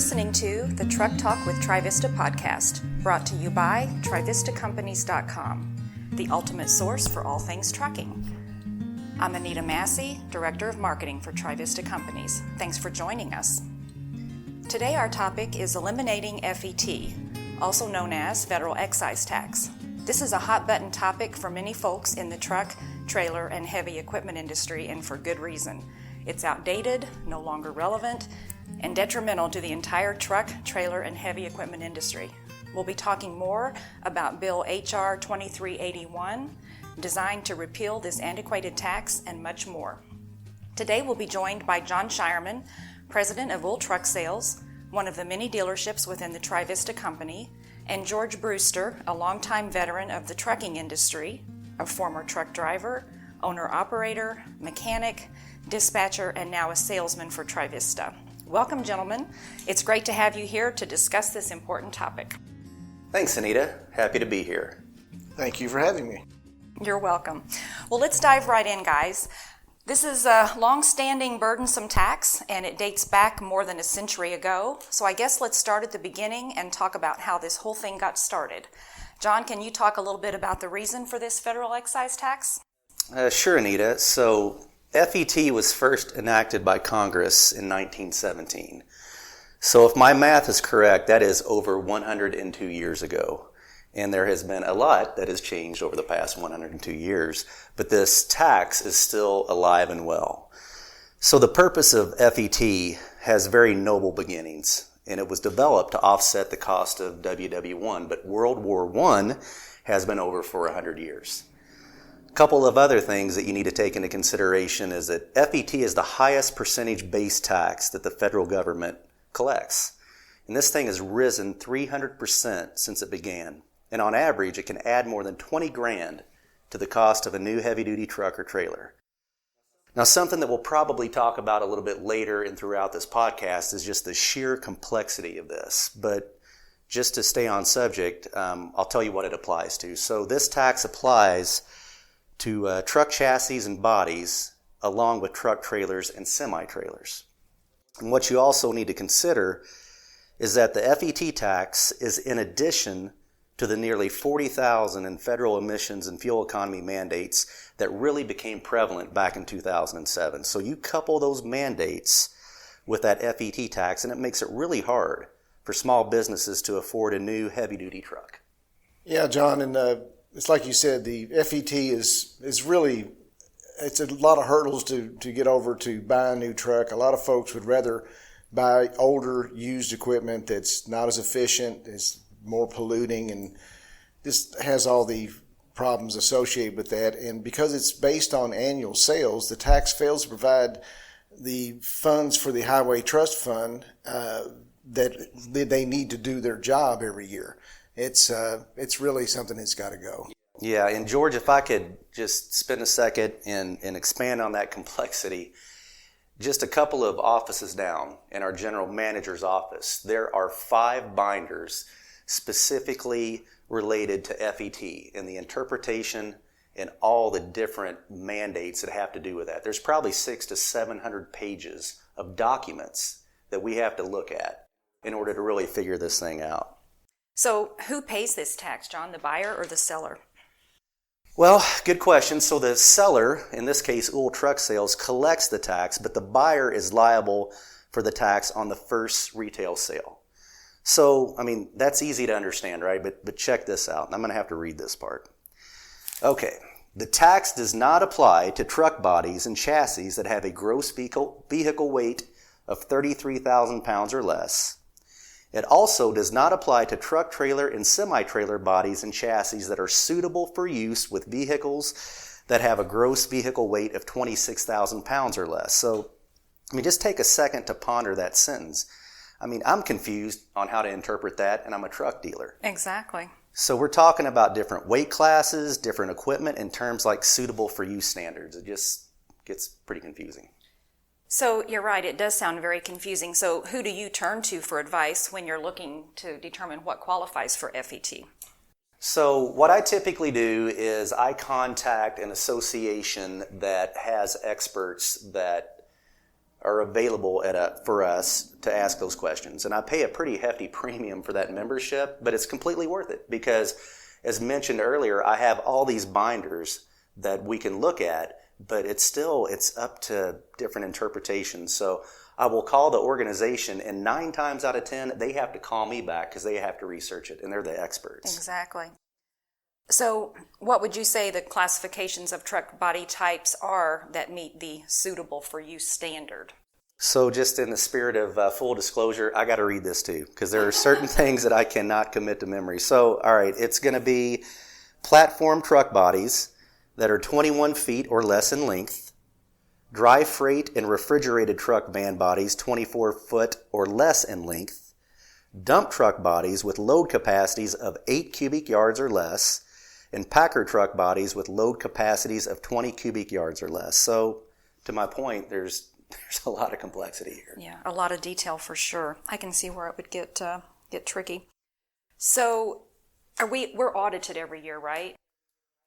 listening to the Truck Talk with Trivista podcast, brought to you by TrivistaCompanies.com, the ultimate source for all things trucking. I'm Anita Massey, Director of Marketing for Trivista Companies. Thanks for joining us. Today our topic is eliminating FET, also known as Federal Excise Tax. This is a hot-button topic for many folks in the truck, trailer, and heavy equipment industry, and for good reason. It's outdated, no longer relevant, and detrimental to the entire truck, trailer, and heavy equipment industry. We'll be talking more about Bill H.R. 2381, designed to repeal this antiquated tax, and much more. Today we'll be joined by John Shireman, President of Wool Truck Sales, one of the many dealerships within the Trivista Company, and George Brewster, a longtime veteran of the trucking industry, a former truck driver, owner-operator, mechanic, dispatcher, and now a salesman for Trivista. Welcome, gentlemen. It's great to have you here to discuss this important topic. Thanks, Anita. Happy to be here. Thank you for having me. You're welcome. Well, let's dive right in, guys. This is a long-standing, burdensome tax, and it dates back more than a century ago. So I guess let's start at the beginning and talk about how this whole thing got started. John, can you talk a little bit about the reason for this federal excise tax? Sure, Anita. So FET was first enacted by Congress in 1917. So if my math is correct, that is over 102 years ago. And there has been a lot that has changed over the past 102 years, but this tax is still alive and well. So the purpose of FET has very noble beginnings, and it was developed to offset the cost of WW1, but World War I has been over for 100 years. A couple of other things that you need to take into consideration is that FET is the highest percentage base tax that the federal government collects. And this thing has risen 300% since it began. And on average, it can add more than 20 grand to the cost of a new heavy-duty truck or trailer. Now, something that we'll probably talk about a little bit later and throughout this podcast is just the sheer complexity of this. But just to stay on subject, I'll tell you what it applies to. So this tax applies to truck chassis and bodies, along with truck trailers and semi-trailers. And what you also need to consider is that the FET tax is in addition to the nearly 40,000 in federal emissions and fuel economy mandates that really became prevalent back in 2007. So you couple those mandates with that FET tax, and it makes it really hard for small businesses to afford a new heavy-duty truck. Yeah, John, and it's like you said, the FET is really, it's a lot of hurdles to get over to buy a new truck. A lot of folks would rather buy older, used equipment that's not as efficient, is more polluting, and this has all the problems associated with that. And because it's based on annual sales, the tax fails to provide the funds for the Highway Trust Fund that they need to do their job every year. It's really something that's got to go. Yeah, and George, if I could just spend a second and expand on that complexity. Just a couple of offices down in our general manager's office, there are 5 binders specifically related to FET and the interpretation and all the different mandates that have to do with that. There's probably 600 to 700 pages of documents that we have to look at in order to really figure this thing out. So who pays this tax, John, the buyer or the seller? Well, good question. So the seller, in this case, Wool Truck Sales, collects the tax, but the buyer is liable for the tax on the first retail sale. So, I mean, that's easy to understand, right? But check this out. I'm going to have to read this part. Okay. The tax does not apply to truck bodies and chassis that have a gross vehicle weight of 33,000 pounds or less. It also does not apply to truck, trailer, and semi-trailer bodies and chassis that are suitable for use with vehicles that have a gross vehicle weight of 26,000 pounds or less. So, I mean, just take a second to ponder that sentence. I mean, I'm confused on how to interpret that, and I'm a truck dealer. Exactly. So we're talking about different weight classes, different equipment, and terms like suitable for use standards. It just gets pretty confusing. So you're right, it does sound very confusing. So who do you turn to for advice when you're looking to determine what qualifies for FET? So what I typically do is I contact an association that has experts that are available for us to ask those questions. And I pay a pretty hefty premium for that membership, but it's completely worth it because, as mentioned earlier, I have all these binders that we can look at, but it's up to different interpretations. So I will call the organization, and 9 times out of 10, they have to call me back because they have to research it, and they're the experts. Exactly. So what would you say the classifications of truck body types are that meet the suitable for use standard? So just in the spirit of full disclosure, I got to read this too, because there are certain things that I cannot commit to memory. So, all right, it's going to be platform truck bodies that are 21 feet or less in length, dry freight and refrigerated truck van bodies 24 foot or less in length, dump truck bodies with load capacities of 8 cubic yards or less, and packer truck bodies with load capacities of 20 cubic yards or less. So, to my point, there's a lot of complexity here. Yeah, a lot of detail for sure. I can see where it would get tricky. So, we're audited every year, right?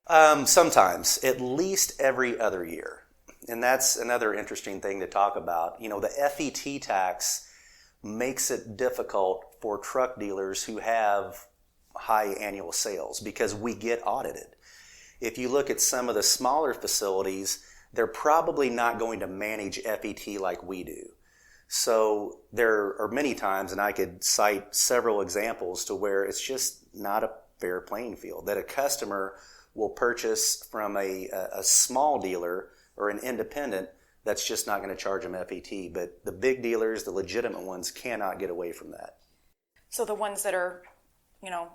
Sometimes, at least every other year. And that's another interesting thing to talk about. You know, the FET tax makes it difficult for truck dealers who have high annual sales because we get audited. If you look at some of the smaller facilities, they're probably not going to manage FET like we do. So there are many times, and I could cite several examples to where it's just not a fair playing field, that a customer will purchase from a small dealer or an independent that's just not going to charge them FET. But the big dealers, the legitimate ones, cannot get away from that. So the ones that are,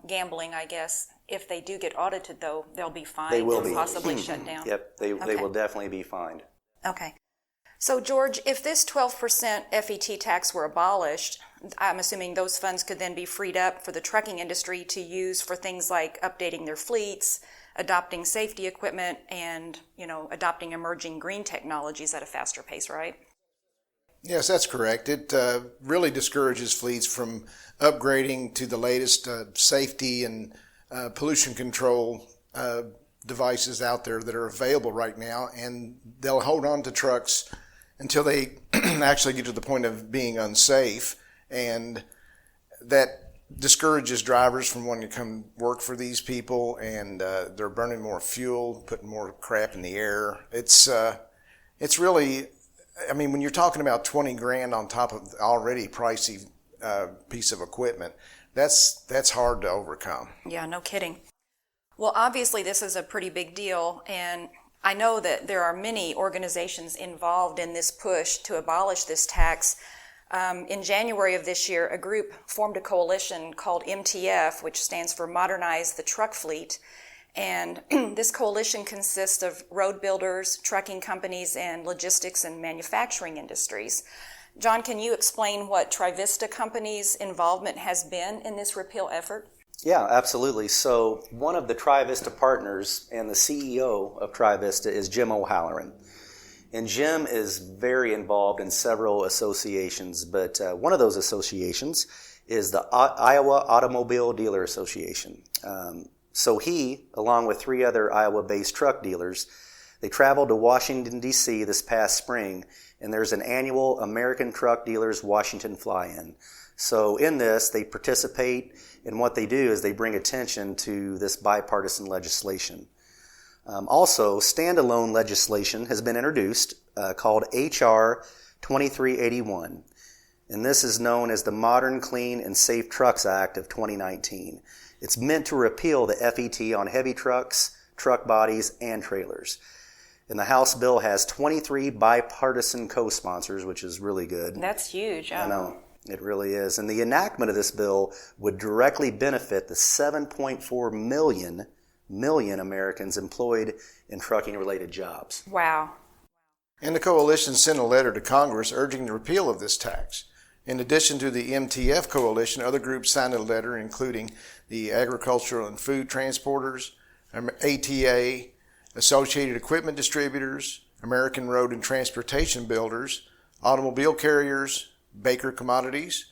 gambling, I guess, if they do get audited, though, they'll be fined. They will or be. Possibly shut down. Yep, they will definitely be fined. Okay. So, George, if this 12% FET tax were abolished, I'm assuming those funds could then be freed up for the trucking industry to use for things like updating their fleets, adopting safety equipment, and, adopting emerging green technologies at a faster pace, right? Yes, that's correct. It really discourages fleets from upgrading to the latest safety and pollution control devices out there that are available right now, and they'll hold on to trucks until they actually get to the point of being unsafe, and that discourages drivers from wanting to come work for these people, and they're burning more fuel, putting more crap in the air. It's really, I mean, when you're talking about $20,000 on top of already pricey piece of equipment, that's hard to overcome. Yeah, no kidding. Well, obviously this is a pretty big deal, and I know that there are many organizations involved in this push to abolish this tax. In January of this year, a group formed a coalition called MTF, which stands for Modernize the Truck Fleet. And this coalition consists of road builders, trucking companies, and logistics and manufacturing industries. John, can you explain what Trivista Company's involvement has been in this repeal effort? Yeah, absolutely. So one of the Trivista partners and the CEO of Trivista is Jim O'Halloran. And Jim is very involved in several associations, but one of those associations is the Iowa Automobile Dealer Association. So he, along with 3 other Iowa-based truck dealers, they traveled to Washington, D.C. this past spring, and there's an annual American Truck Dealers Washington fly-in. So in this, they participate, and what they do is they bring attention to this bipartisan legislation. Also, standalone legislation has been introduced called H.R. 2381, and this is known as the Modern, Clean, and Safe Trucks Act of 2019. It's meant to repeal the FET on heavy trucks, truck bodies, and trailers. And the House bill has 23 bipartisan co-sponsors, which is really good. That's huge. I know, it really is. And the enactment of this bill would directly benefit the 7.4 million Americans employed in trucking-related jobs. Wow. And the coalition sent a letter to Congress urging the repeal of this tax. In addition to the MTF coalition, other groups signed a letter, including the Agricultural and Food Transporters, ATA, Associated Equipment Distributors, American Road and Transportation Builders, Automobile Carriers, Baker Commodities,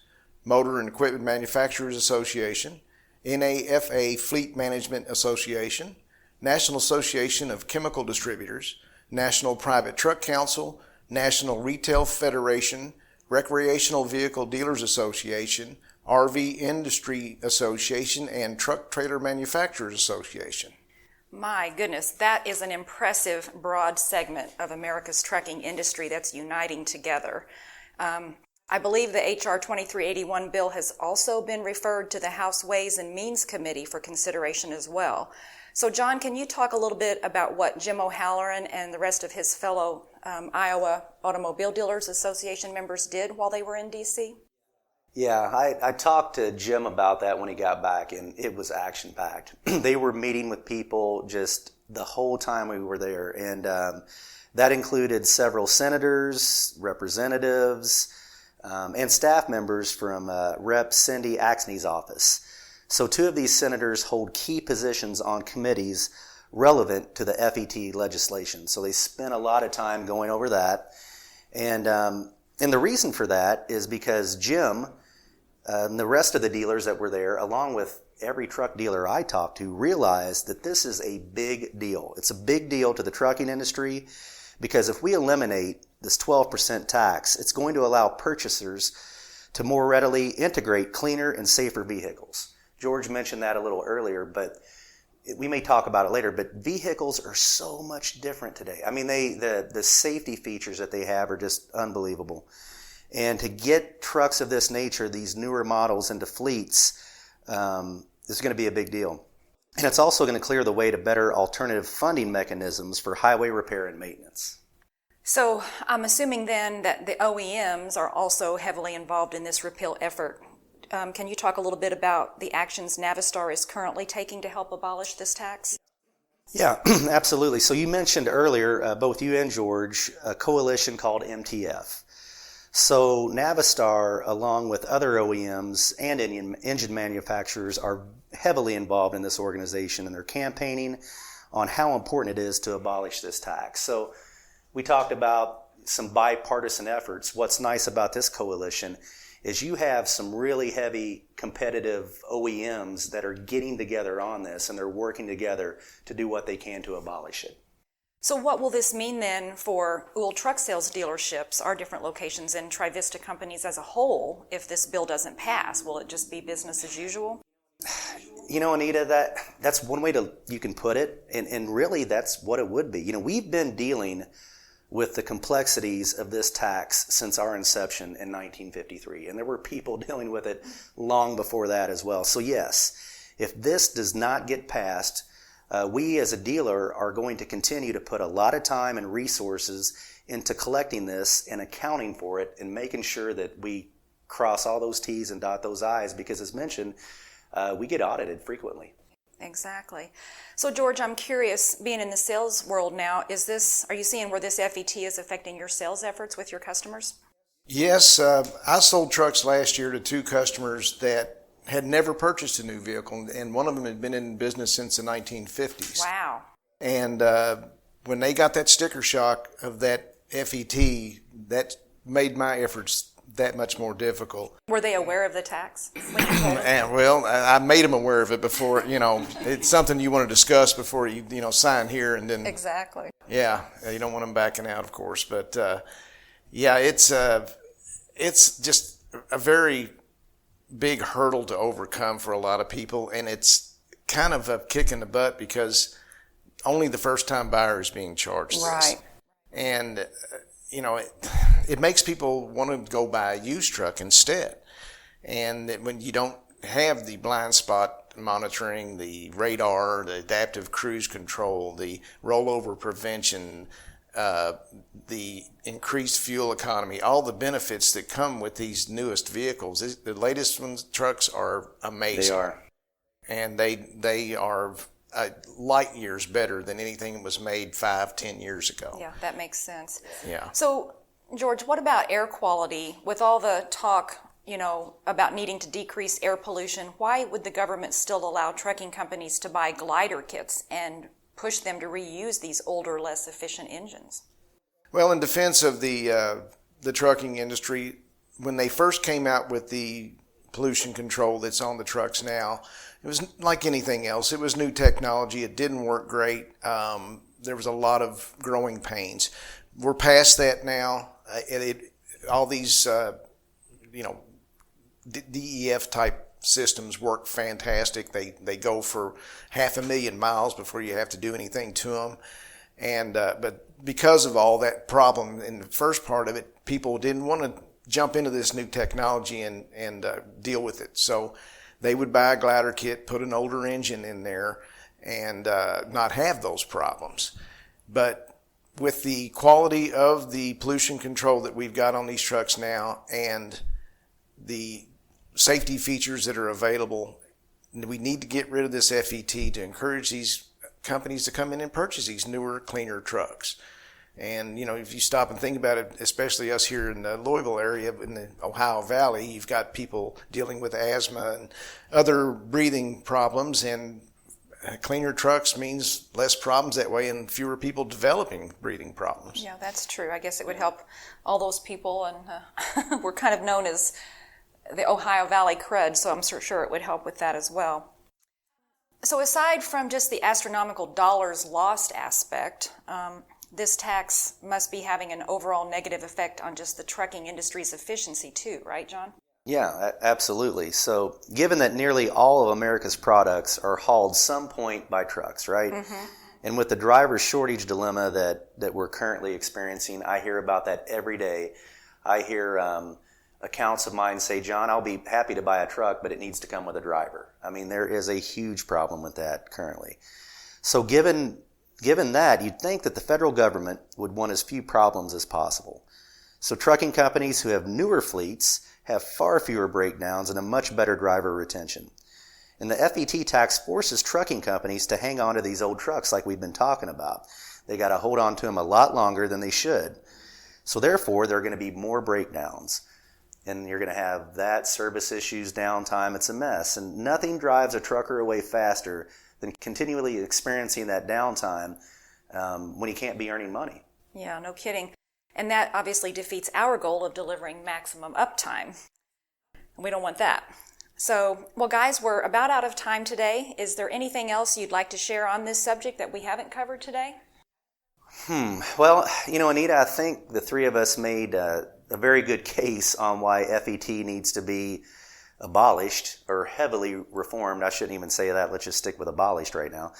Motor and Equipment Manufacturers Association, NAFA Fleet Management Association, National Association of Chemical Distributors, National Private Truck Council, National Retail Federation, Recreational Vehicle Dealers Association, RV Industry Association, and Truck Trailer Manufacturers Association. My goodness, that is an impressive broad segment of America's trucking industry that's uniting together. I believe the H.R. 2381 bill has also been referred to the House Ways and Means Committee for consideration as well. So, John, can you talk a little bit about what Jim O'Halloran and the rest of his fellow Iowa Automobile Dealers Association members did while they were in D.C.? Yeah, I talked to Jim about that when he got back, and it was action-packed. They were meeting with people just the whole time we were there, and that included several senators, representatives, and staff members from Rep. Cindy Axney's office. So 2 of these senators hold key positions on committees relevant to the FET legislation. So they spent a lot of time going over that. And the reason for that is because Jim and the rest of the dealers that were there, along with every truck dealer I talked to, realized that this is a big deal. It's a big deal to the trucking industry because if we eliminate this 12% tax, it's going to allow purchasers to more readily integrate cleaner and safer vehicles. George mentioned that a little earlier, but we may talk about it later, but vehicles are so much different today. I mean, the safety features that they have are just unbelievable. And to get trucks of this nature, these newer models into fleets, is going to be a big deal. And it's also going to clear the way to better alternative funding mechanisms for highway repair and maintenance. So I'm assuming then that the OEMs are also heavily involved in this repeal effort. Can you talk a little bit about the actions Navistar is currently taking to help abolish this tax? Yeah, absolutely. So you mentioned earlier, both you and George, a coalition called MTF. So Navistar, along with other OEMs and engine manufacturers, are heavily involved in this organization, and they're campaigning on how important it is to abolish this tax. So we talked about some bipartisan efforts. What's nice about this coalition is you have some really heavy competitive OEMs that are getting together on this, and they're working together to do what they can to abolish it. So what will this mean then for UL truck sales dealerships, our different locations, and Trivista companies as a whole if this bill doesn't pass? Will it just be business as usual? You know, Anita, that's one way you can put it, and really that's what it would be. You know, we've been dealing with the complexities of this tax since our inception in 1953, and there were people dealing with it long before that as well. So yes, if this does not get passed, we as a dealer are going to continue to put a lot of time and resources into collecting this and accounting for it and making sure that we cross all those T's and dot those I's because, as mentioned, we get audited frequently. Exactly. So, George, I'm curious, being in the sales world now, are you seeing where this FET is affecting your sales efforts with your customers? Yes, I sold trucks last year to 2 customers that had never purchased a new vehicle, and one of them had been in business since the 1950s. Wow. And when they got that sticker shock of that FET, that made my efforts that much more difficult. Were they aware of the tax when you told them? And, well, I made them aware of it before, it's something you want to discuss before you sign here and then. Exactly. Yeah, you don't want them backing out, of course. But, yeah, it's just a very big hurdle to overcome for a lot of people, and it's kind of a kick in the butt because only the first-time buyer is being charged this. Right. And, it makes people want to go buy a used truck instead. And when you don't have the blind spot monitoring, the radar, the adaptive cruise control, the rollover prevention, the increased fuel economy, all the benefits that come with these newest vehicles. The latest trucks are amazing. They are. And they are light years better than anything that was made 5-10 years ago. Yeah, that makes sense. Yeah. So, George, what about air quality? With all the talk, about needing to decrease air pollution, why would the government still allow trucking companies to buy glider kits and push them to reuse these older, less efficient engines? Well, in defense of the trucking industry, when they first came out with the pollution control that's on the trucks now, it was like anything else. It was new technology. It didn't work great. There was a lot of growing pains. we're past that now. All these, DEF type systems work fantastic. They go for 500,000 miles before you have to do anything to them. And but because of all that problem in the first part of it, people didn't want to jump into this new technology and deal with it. So they would buy a glider kit, put an older engine in there, and not have those problems. But with the quality of the pollution control that we've got on these trucks now and the safety features that are available, we need to get rid of this FET to encourage these companies to come in and purchase these newer, cleaner trucks. And, if you stop and think about it, especially us here in the Louisville area, in the Ohio Valley, you've got people dealing with asthma and other breathing problems, and cleaner trucks means less problems that way and fewer people developing breathing problems. Yeah, that's true. I guess it would help all those people, and we're kind of known as the Ohio Valley crud, so I'm sure it would help with that as well. So aside from just the astronomical dollars lost aspect, this tax must be having an overall negative effect on just the trucking industry's efficiency too, right, John? Yeah, absolutely. So given that nearly all of America's products are hauled some point by trucks, right? Mm-hmm. And with the driver shortage dilemma that we're currently experiencing, I hear about that every day. I hear accounts of mine say, John, I'll be happy to buy a truck, but it needs to come with a driver. I mean, there is a huge problem with that currently. So given that, you'd think that the federal government would want as few problems as possible. So trucking companies who have newer fleets have far fewer breakdowns and a much better driver retention. And the FET tax forces trucking companies to hang on to these old trucks like we've been talking about. They got to hold on to them a lot longer than they should. So therefore, there are going to be more breakdowns. And you're going to have that, service issues, downtime. It's a mess. And nothing drives a trucker away faster than continually experiencing that downtime when he can't be earning money. Yeah, no kidding. And that obviously defeats our goal of delivering maximum uptime. And we don't want that. So, well, guys, we're about out of time today. Is there anything else you'd like to share on this subject that we haven't covered today? Well, Anita, I think the three of us made a very good case on why FET needs to be abolished or heavily reformed. I shouldn't even say that. Let's just stick with abolished right now.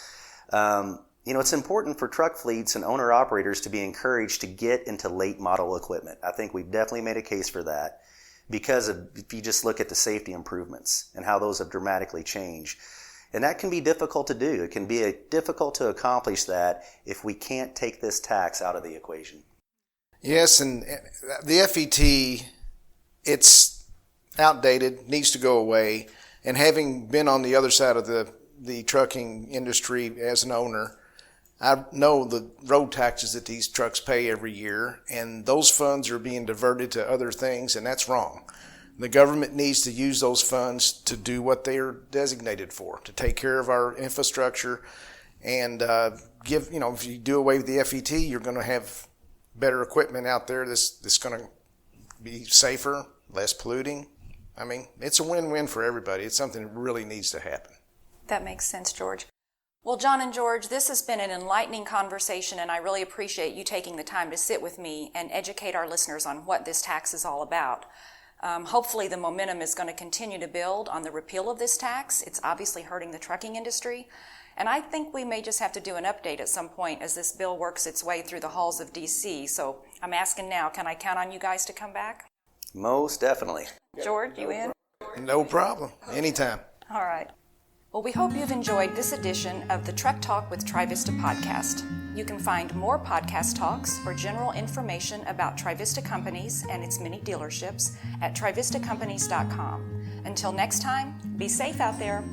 It's important for truck fleets and owner-operators to be encouraged to get into late model equipment. I think we've definitely made a case for that because if you just look at the safety improvements and how those have dramatically changed. And that can be difficult to do. It can be difficult to accomplish that if we can't take this tax out of the equation. Yes, and the FET, it's outdated, needs to go away. And having been on the other side of the trucking industry as an owner, I know the road taxes that these trucks pay every year, and those funds are being diverted to other things, and that's wrong. The government needs to use those funds to do what they are designated for, to take care of our infrastructure and if you do away with the FET, you're going to have better equipment out there that's going to be safer, less polluting. I mean, it's a win-win for everybody. It's something that really needs to happen. That makes sense, George. Well, John and George, this has been an enlightening conversation, and I really appreciate you taking the time to sit with me and educate our listeners on what this tax is all about. Hopefully the momentum is going to continue to build on the repeal of this tax. It's obviously hurting the trucking industry. And I think we may just have to do an update at some point as this bill works its way through the halls of D.C. So I'm asking now, can I count on you guys to come back? Most definitely. George, you in? No problem. Anytime. All right. Well, we hope you've enjoyed this edition of the Truck Talk with Trivista podcast. You can find more podcast talks or general information about Trivista Companies and its many dealerships at trivistacompanies.com. Until next time, be safe out there.